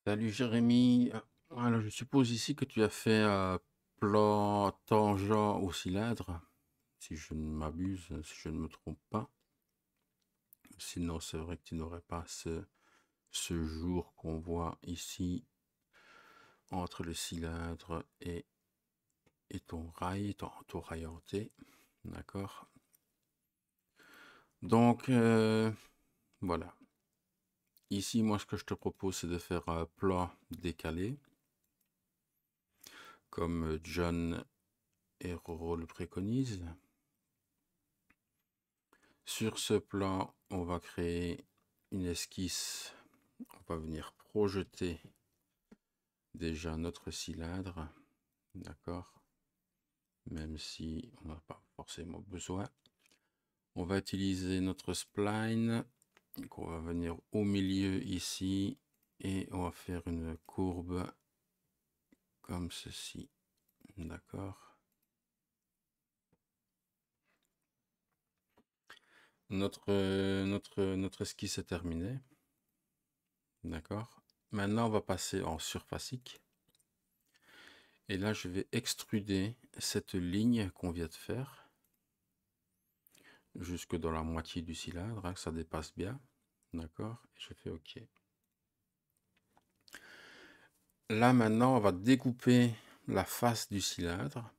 Salut Jérémy. Alors je suppose ici que tu as fait un plan tangent au cylindre, si je ne m'abuse, si je ne me trompe pas. Sinon c'est vrai que tu n'aurais pas ce jour qu'on voit ici entre le cylindre et ton rail, ton rail hanté. D'accord. Donc voilà. Ici, moi ce que je te propose c'est de faire un plan décalé, comme John et Roro le préconisent. Sur ce plan, on va créer une esquisse. On va venir projeter déjà notre cylindre, d'accord? Même si on n'a pas forcément besoin. On va utiliser notre spline, qu'on va venir au milieu ici, et on va faire une courbe comme ceci, d'accord? Notre esquisse est terminée, d'accord? Maintenant, on va passer en surfacique. Et là, je vais extruder cette ligne qu'on vient de faire jusque dans la moitié du cylindre, hein, que ça dépasse bien. D'accord? Et je fais OK. Là, maintenant, on va découper la face du cylindre.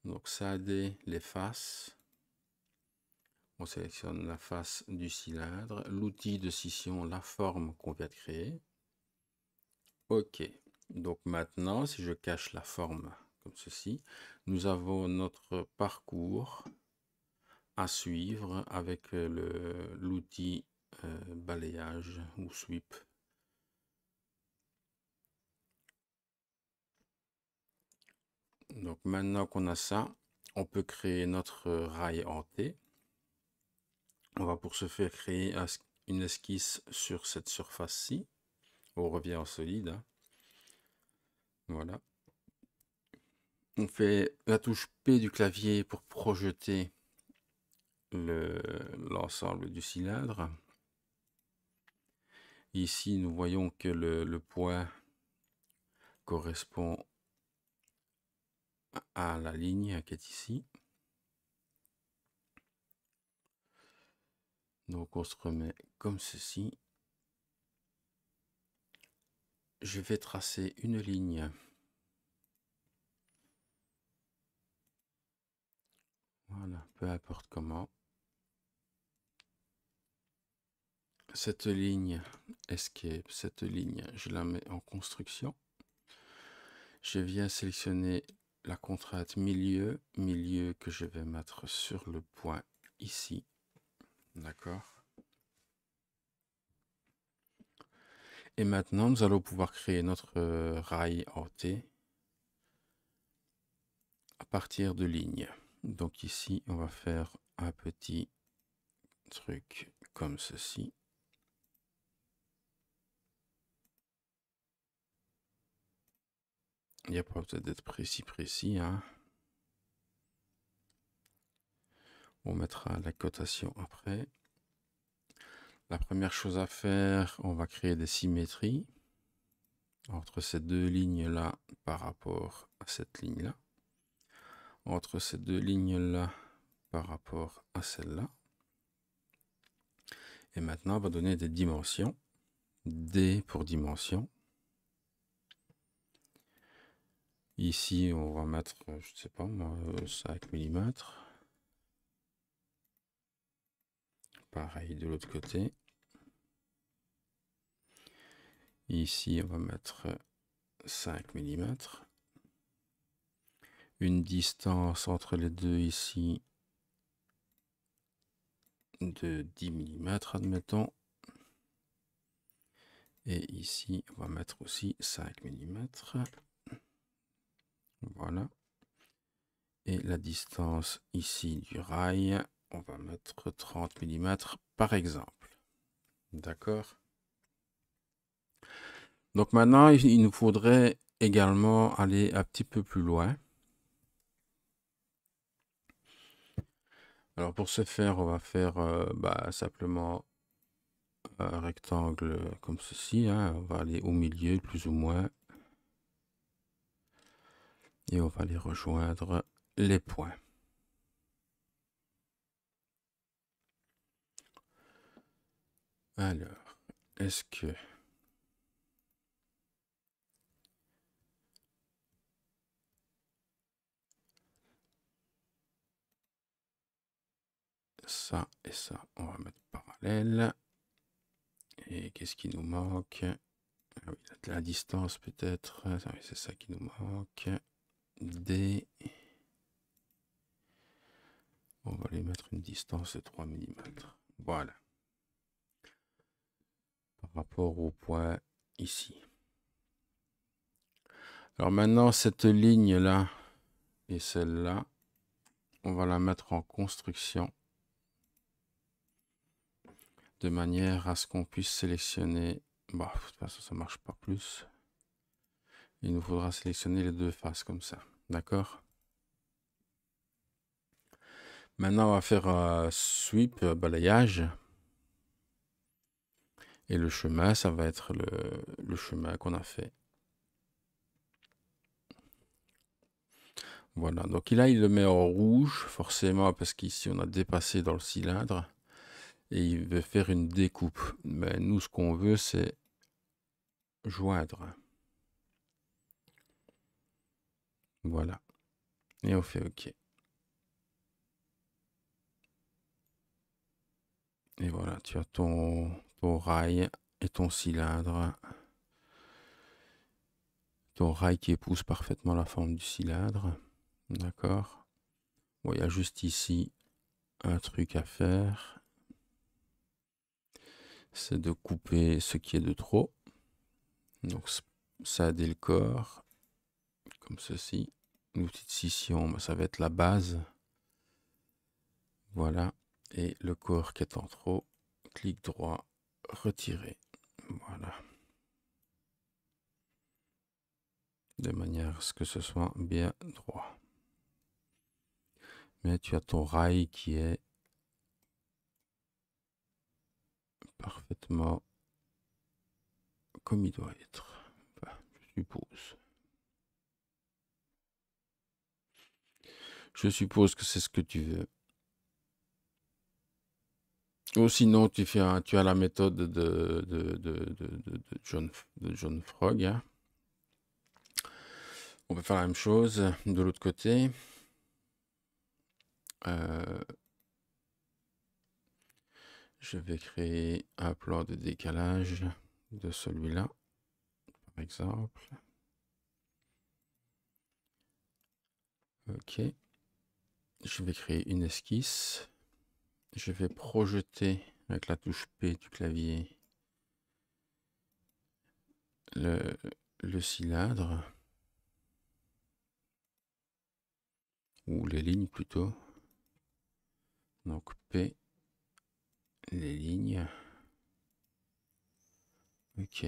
Donc, ça a les faces. On sélectionne la face du cylindre, l'outil de scission, la forme qu'on vient de créer. OK. Donc maintenant, si je cache la forme comme ceci, nous avons notre parcours à suivre avec l'outil balayage ou sweep. Donc maintenant qu'on a ça, on peut créer notre rail hanté. On va pour ce faire créer une esquisse sur cette surface-ci. On revient en solide, hein. Voilà. On fait la touche P du clavier pour projeter l'ensemble du cylindre. Ici, nous voyons que le point correspond à la ligne qui est ici. Donc on se remet comme ceci. Je vais tracer une ligne. Voilà, peu importe comment. Cette ligne escape, cette ligne, je la mets en construction. Je viens sélectionner la contrainte milieu, milieu que je vais mettre sur le point ici. D'accord. Et maintenant, nous allons pouvoir créer notre rail hanté à partir de lignes. Donc ici, on va faire un petit truc comme ceci. Il n'y a pas besoin d'être précis, hein. On mettra la cotation après. La première chose à faire, on va créer des symétries entre ces deux lignes-là par rapport à cette ligne-là. Entre ces deux lignes-là par rapport à celle-là. Et maintenant, on va donner des dimensions. D pour dimension. Ici, on va mettre, je ne sais pas moi, 5 mm. Pareil de l'autre côté. Ici, on va mettre 5 mm. Une distance entre les deux ici de 10 mm, admettons. Et ici, on va mettre aussi 5 mm. Voilà. Et la distance ici du rail, on va mettre 30 mm par exemple. D'accord? Donc maintenant, il nous faudrait également aller un petit peu plus loin. Alors pour ce faire, on va faire simplement rectangle comme ceci, hein. On va aller au milieu plus ou moins. Et on va aller rejoindre les points. Alors, est-ce que ça et ça, on va mettre parallèle. Et qu'est-ce qui nous manque? Ah oui, la distance peut-être. Ah oui, c'est ça qui nous manque. D. On va lui mettre une distance de 3 mm. Voilà. Par rapport au point ici. Alors maintenant, cette ligne-là et celle-là, on va la mettre en construction de manière à ce qu'on puisse sélectionner. Bah, de toute façon, ça marche pas plus. Il nous faudra sélectionner les deux faces comme ça. D'accord? Maintenant, on va faire sweep, balayage. Et le chemin, ça va être le chemin qu'on a fait. Voilà, donc là, il le met en rouge, forcément, parce qu'ici, on a dépassé dans le cylindre. Et il veut faire une découpe. Mais nous, ce qu'on veut, c'est joindre. Voilà. Et on fait OK. Et voilà, tu as ton rail et ton cylindre. Ton rail qui épouse parfaitement la forme du cylindre. D'accord. Bon, il y a juste ici un truc à faire. C'est de couper ce qui est de trop. Donc ça a le corps. Comme ceci. L'outil de scission, ça va être la base. Voilà. Et le corps qui est en trop. Clic droit. Retirer. Voilà. De manière à ce que ce soit bien droit. Mais tu as ton rail qui est parfaitement comme il doit être. Enfin, je suppose. Je suppose que c'est ce que tu veux. Ou sinon, tu as la méthode de John Frog. Hein. On peut faire la même chose de l'autre côté. Je vais créer un plan de décalage de celui-là, par exemple. OK. Je vais créer une esquisse. Je vais projeter avec la touche P du clavier le cylindre. Ou les lignes plutôt. Donc P, les lignes. OK.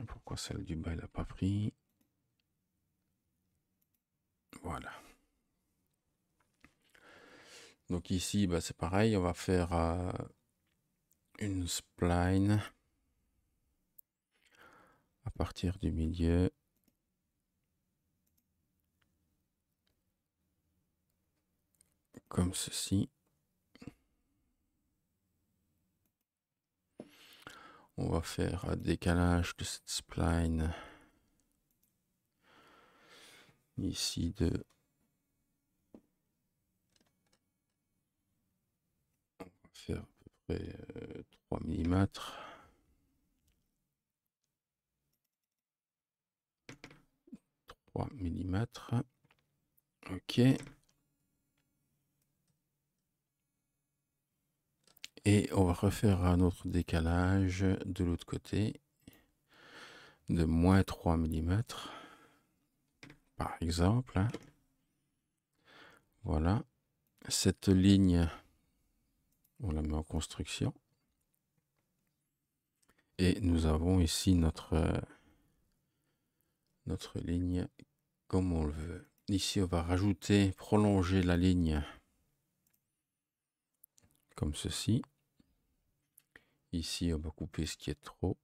Pourquoi celle du bas, elle n'a pas pris? Voilà. Donc ici, bah, c'est pareil, on va faire une spline à partir du milieu. Comme ceci. On va faire un décalage de cette spline ici de... On va faire à peu près 3 mm. 3 mm. OK. Et on va refaire un autre décalage de l'autre côté de moins 3 mm. Par exemple. Hein. Voilà. Cette ligne, on la met en construction. Et nous avons ici notre ligne comme on le veut. Ici, on va rajouter, prolonger la ligne comme ceci. Ici, on va couper ce qui est trop.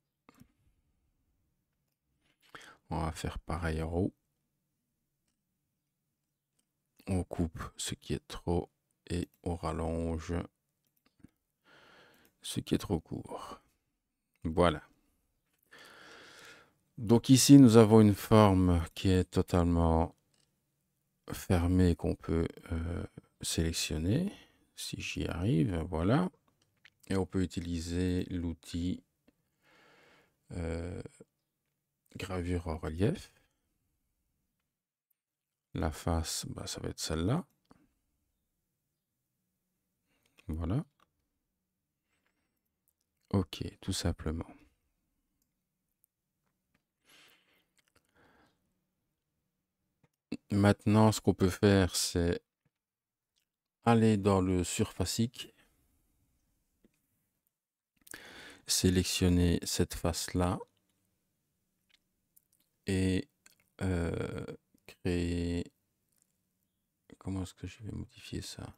On va faire pareil en haut. On coupe ce qui est trop et on rallonge ce qui est trop court. Voilà. Donc ici, nous avons une forme qui est totalement fermée qu'on peut sélectionner. Si j'y arrive, voilà. Et on peut utiliser l'outil gravure en relief. La face, bah, ça va être celle-là. Voilà. OK, tout simplement. Maintenant, ce qu'on peut faire, c'est aller dans le surfacique, sélectionner cette face-là et créer... Comment est-ce que je vais modifier ça?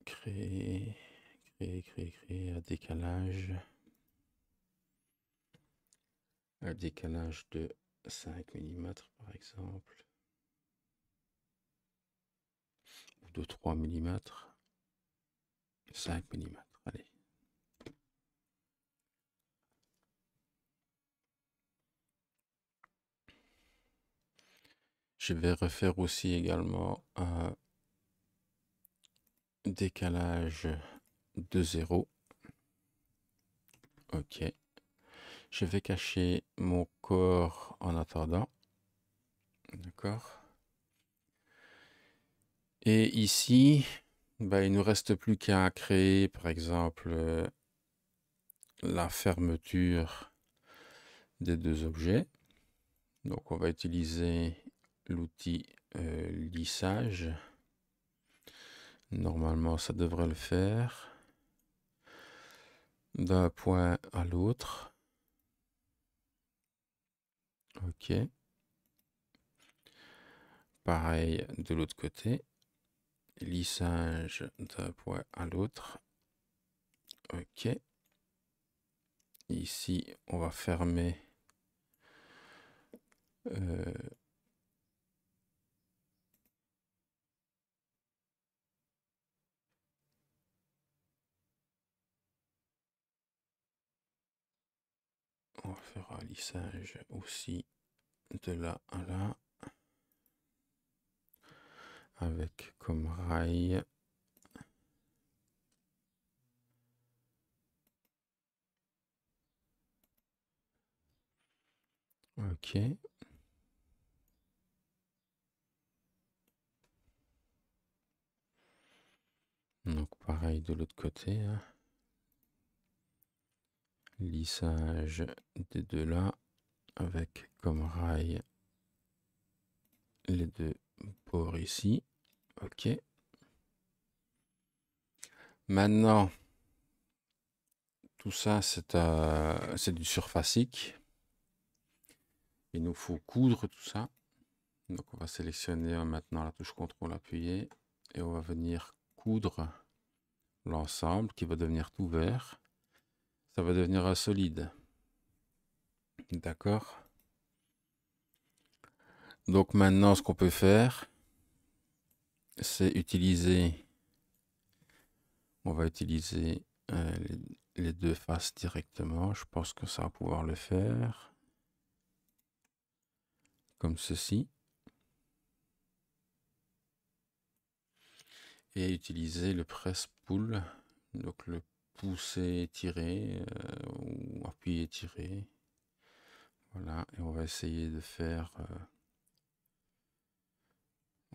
Créer un décalage. Un décalage de 5 mm par exemple. Ou de 3 mm. 5 mm, allez. Je vais refaire aussi également un décalage de 0. OK. Je vais cacher mon corps en attendant. D'accord. Et ici, bah, il ne nous reste plus qu'à créer, par exemple, la fermeture des deux objets. Donc, on va utiliser l'outil lissage. Normalement, ça devrait le faire. D'un point à l'autre. OK. Pareil de l'autre côté. Lissage d'un point à l'autre. OK. Ici, on va fermer on va faire un lissage aussi de là à là avec comme rail OK. Donc pareil de l'autre côté, hein. Lissage des deux là avec comme rail les deux bords ici. OK. Maintenant, tout ça c'est du surfacique. Il nous faut coudre tout ça. Donc on va sélectionner maintenant la touche CTRL appuyée et on va venir coudre l'ensemble qui va devenir tout vert. Ça va devenir un solide. D'accord. Donc maintenant ce qu'on peut faire, c'est utiliser, on va utiliser les deux faces directement. Je pense que ça va pouvoir le faire. Comme ceci. Et utiliser le presse-pull, donc le pousser, tirer ou appuyer, tirer. Voilà, et on va essayer de faire,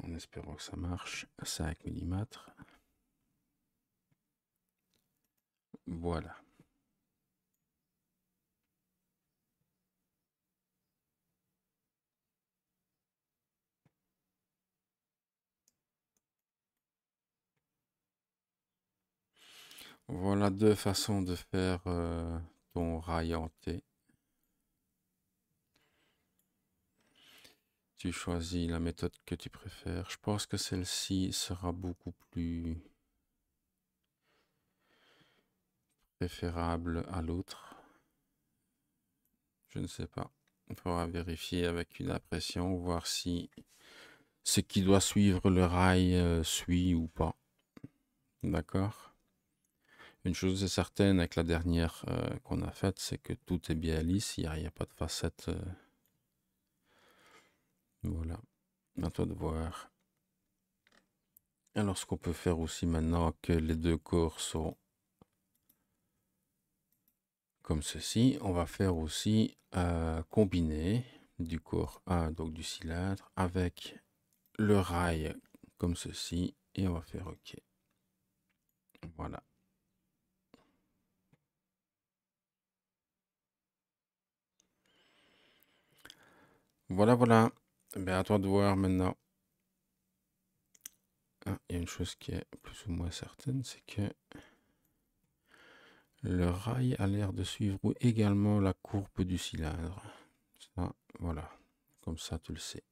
en espérant que ça marche, 5 mm. Voilà. Voilà deux façons de faire ton rail en T. Tu choisis la méthode que tu préfères. Je pense que celle-ci sera beaucoup plus préférable à l'autre. Je ne sais pas. Il faudra vérifier avec une impression, voir si ce qui doit suivre le rail suit ou pas. D'accord? Une chose est certaine avec la dernière qu'on a faite, c'est que tout est bien lisse, il n'y a pas de facettes. Voilà, à toi de voir. Alors ce qu'on peut faire aussi maintenant que les deux corps sont comme ceci, on va faire aussi combiner du corps A, donc du cylindre, avec le rail comme ceci, et on va faire OK. Voilà. Voilà, voilà. Ben, à toi de voir maintenant. Ah, il y a une chose qui est plus ou moins certaine, c'est que le rail a l'air de suivre également la courbe du cylindre. Ça, voilà. Comme ça, tu le sais.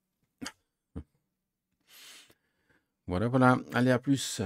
Voilà, voilà. Allez, à plus.